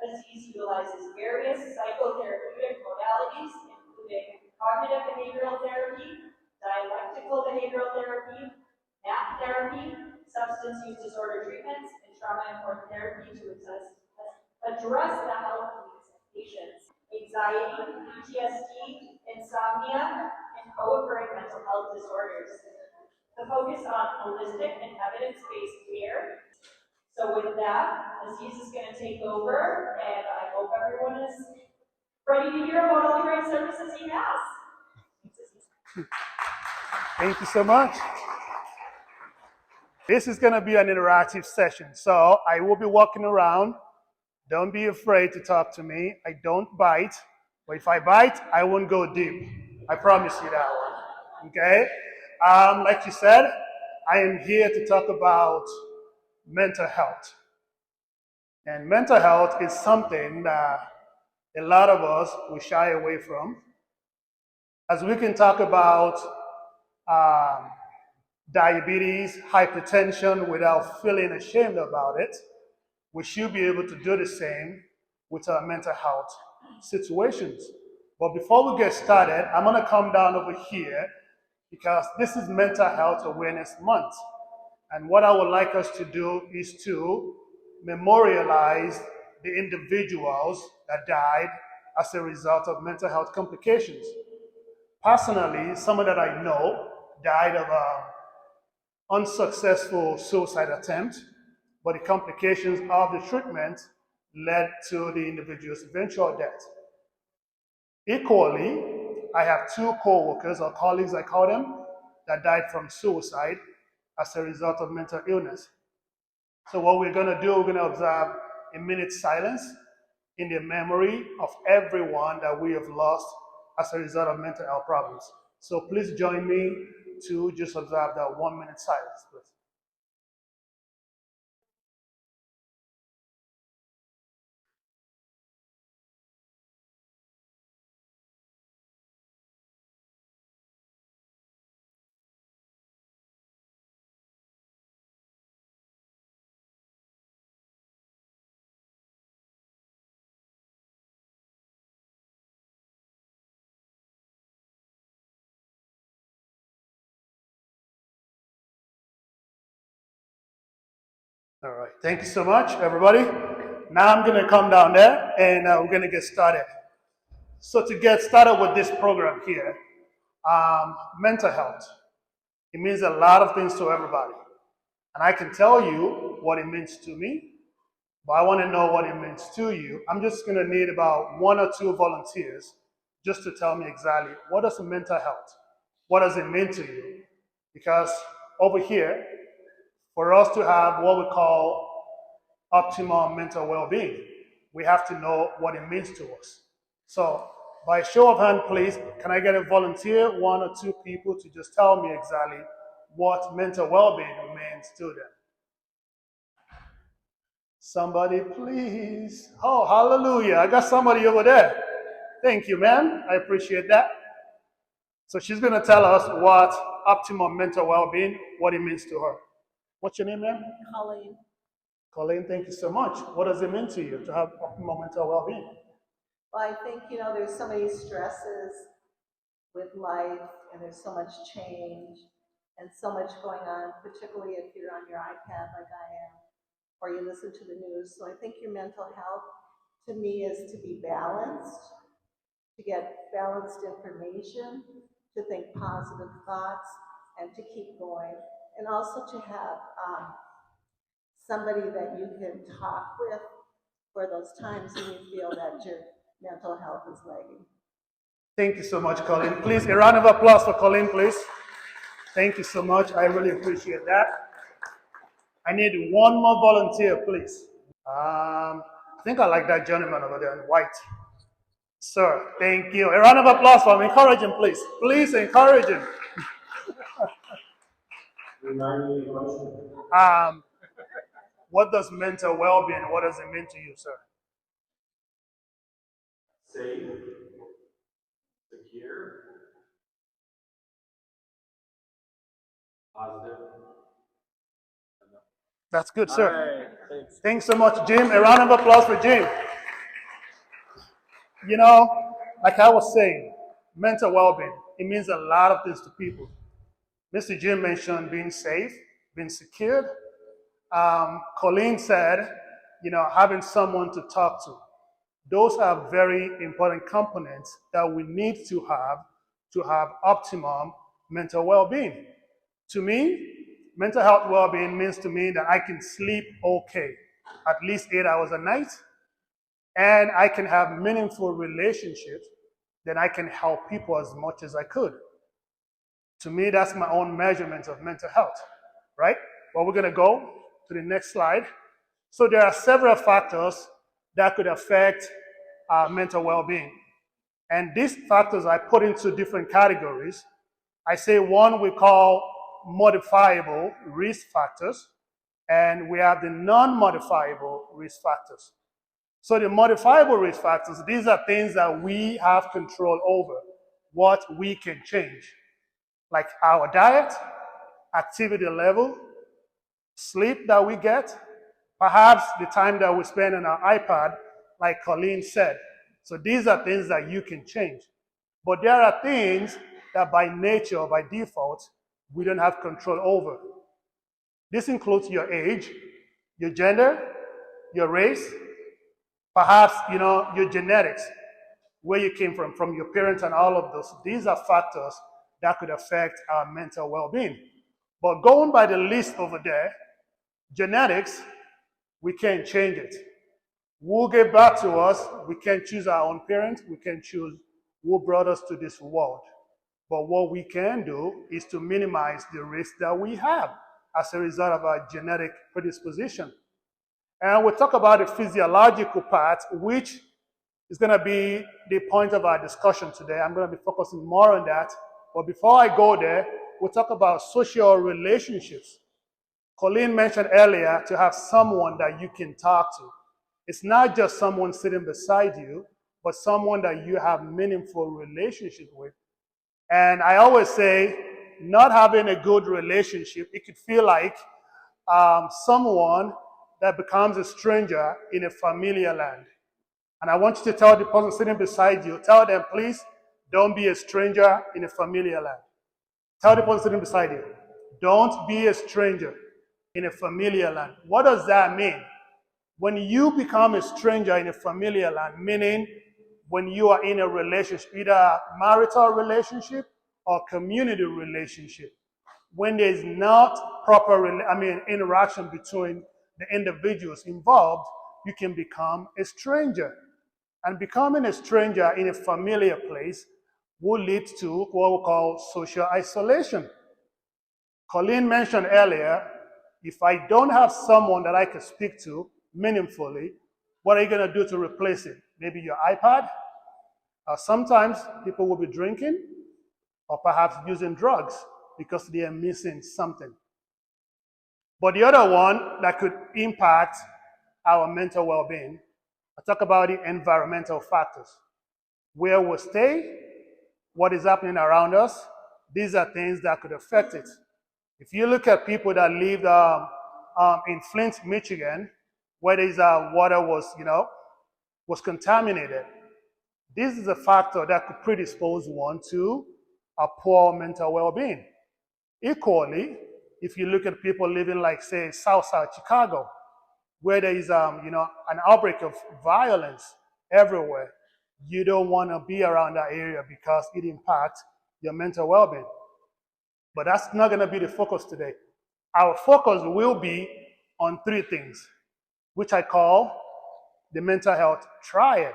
disease utilizes various psychotherapeutic modalities, including cognitive behavioral therapy, dialectical behavioral therapy, nap therapy, substance use disorder treatments, and trauma-informed therapy to address the health needs of patients. Anxiety, PTSD, insomnia, and co-occurring mental health disorders. The focus on holistic and evidence-based care. So with that, Aziz is going to take over, and I hope everyone is ready to hear about all the great services he has. Thank you so much. This is going to be an interactive session, so I will be walking around. Don't be afraid to talk to me. I don't bite, but if I bite, I won't go deep. I promise you that one. Okay? Like you said, I am here to talk about mental health. And mental health is something that a lot of us will shy away from. As we can talk about diabetes, hypertension without feeling ashamed about it, we should be able to do the same with our mental health situations. But before we get started, I'm going to come down over here because this is Mental Health Awareness Month. And what I would like us to do is to memorialize the individuals that died as a result of mental health complications. Personally, someone that I know died of an unsuccessful suicide attempt, but the complications of the treatment led to the individual's eventual death. Equally, I have two co-workers or colleagues, I call them, that died from suicide as a result of mental illness. So what we're going to do, we're going to observe a minute silence in the memory of everyone that we have lost as a result of mental health problems. So please join me to just observe that 1 minute silence, please. All right, thank you so much, everybody. Now I'm going to come down there and we're going to get started. So to get started with this program here, mental health, it means a lot of things to everybody. And I can tell you what it means to me, but I want to know what it means to you. I'm just going to need about 1 or 2 volunteers just to tell me exactly what is mental health? What does it mean to you? Because over here, for us to have what we call optimal mental well-being, we have to know what it means to us. So by show of hand, please, can I get a volunteer, 1 or 2 people, to just tell me exactly what mental well-being means to them? Somebody, please. Oh, hallelujah. I got somebody over there. Thank you, ma'am. I appreciate that. So she's going to tell us what optimal mental well-being, what it means to her. What's your name, ma'am? Colleen. Colleen, thank you so much. What does it mean to you to have optimal mental well-being? Well, I think, there's so many stresses with life, and there's so much change and so much going on, particularly if you're on your iPad like I am, or you listen to the news. So I think your mental health, to me, is to be balanced, to get balanced information, to think positive thoughts, and to keep going. And also to have somebody that you can talk with for those times when you feel that your mental health is lagging. Thank you so much, Colleen. Please, a round of applause for Colleen, please. Thank you so much. I really appreciate that. I need 1 more volunteer, please. I think I like that gentleman over there in white. Sir, thank you. A round of applause for him. Encourage him, please. Please encourage him. What does mental well-being, what does it mean to you, sir? Safe, secure, positive. That's good, sir. All right, thanks. Thanks so much, Jim. A round of applause for Jim. You know, like I was saying, mental well-being, it means a lot of things to people. Mr. Jim mentioned being safe, being secured. Colleen said, having someone to talk to. Those are very important components that we need to have optimum mental well-being. To me, mental health well-being means to me that I can sleep okay, at least 8 hours a night, and I can have meaningful relationships, then I can help people as much as I could. To me, that's my own measurement of mental health, right? Well, we're gonna go to the next slide. So there are several factors that could affect mental well-being. And these factors I put into different categories. I say one we call modifiable risk factors, and we have the non-modifiable risk factors. So the modifiable risk factors, these are things that we have control over, what we can change, like our diet, activity level, sleep that we get, perhaps the time that we spend on our iPad, like Colleen said. So these are things that you can change. But there are things that by nature, by default, we don't have control over. This includes your age, your gender, your race, perhaps, your genetics, where you came from your parents and all of those. These are factors that could affect our mental well-being. But going by the list over there, genetics, we can't change it. Who gave birth to us, we can't choose our own parents, we can't choose who brought us to this world. But what we can do is to minimize the risk that we have as a result of our genetic predisposition. And we'll talk about the physiological part, which is going to be the point of our discussion today. I'm going to be focusing more on that. But before I go there, we'll talk about social relationships. Colleen mentioned earlier to have someone that you can talk to. It's not just someone sitting beside you, but someone that you have meaningful relationship with. And I always say, not having a good relationship, it could feel like someone that becomes a stranger in a familiar land. And I want you to tell the person sitting beside you, tell them, please, don't be a stranger in a familiar land. Tell the person sitting beside you, don't be a stranger in a familiar land. What does that mean? When you become a stranger in a familiar land, meaning when you are in a relationship, either a marital relationship or community relationship, when there's not proper interaction between the individuals involved, you can become a stranger. And becoming a stranger in a familiar place will lead to what we call social isolation. Colleen mentioned earlier, if I don't have someone that I can speak to meaningfully, what are you going to do to replace it? Maybe your iPad? Sometimes people will be drinking or perhaps using drugs because they are missing something. But the other one that could impact our mental well-being, I talk about the environmental factors. Where we stay, what is happening around us, these are things that could affect it. If you look at people that lived in Flint, Michigan, where there's water was contaminated, this is a factor that could predispose one to a poor mental well-being. Equally, if you look at people living like, say, Southside Chicago, where there is an outbreak of violence everywhere, you don't want to be around that area because it impacts your mental well-being. But that's not going to be the focus today. Our focus will be on three things, which I call the mental health triad.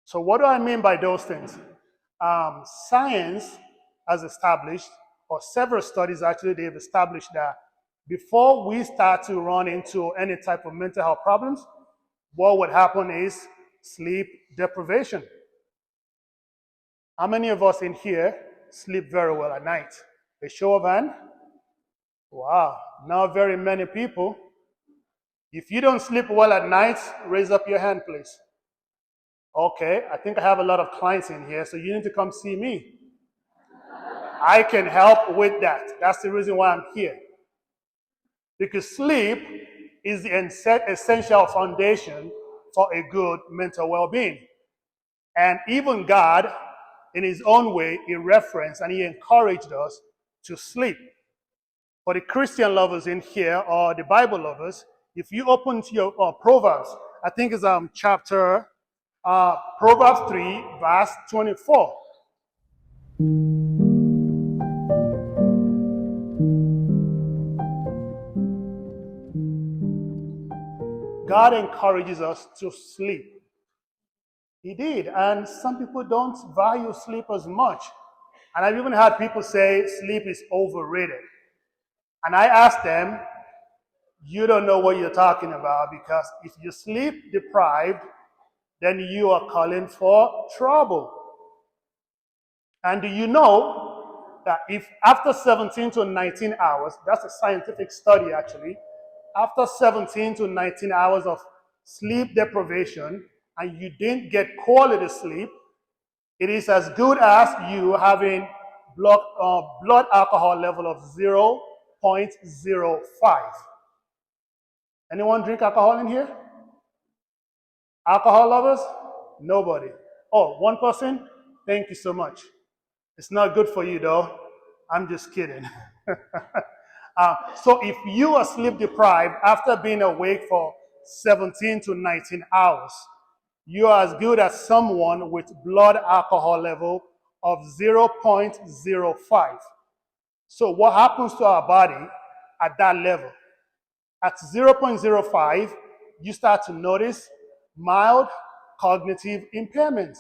So what do I mean by those things? Science has established, or several studies actually, they've established that before we start to run into any type of mental health problems, what would happen is sleep deprivation. How many of us in here sleep very well at night? A show of hand? Wow, not very many people. If you don't sleep well at night, raise up your hand, please. Okay, I think I have a lot of clients in here, so you need to come see me. I can help with that. That's the reason why I'm here. Because sleep is the essential foundation for a good mental well-being. And even God, in his own way, he referenced and he encouraged us to sleep. For the Christian lovers in here, or the Bible lovers, if you open to your Proverbs, I think it's chapter Proverbs 3, verse 24. God encourages us to sleep. He did, and some people don't value sleep as much. And I've even had people say sleep is overrated. And I ask them, you don't know what you're talking about, because if you're sleep deprived, then you are calling for trouble. And do you know that if after 17 to 19 hours, that's a scientific study actually, after 17 to 19 hours of sleep deprivation and you didn't get quality sleep, it is as good as you having blood alcohol level of 0.05. Anyone drink alcohol in here? Alcohol lovers? Nobody. Oh, one person? Thank you so much. It's not good for you though. I'm just kidding. So if you are sleep deprived after being awake for 17 to 19 hours, you are as good as someone with blood alcohol level of 0.05. So what happens to our body at that level? At 0.05, you start to notice mild cognitive impairment.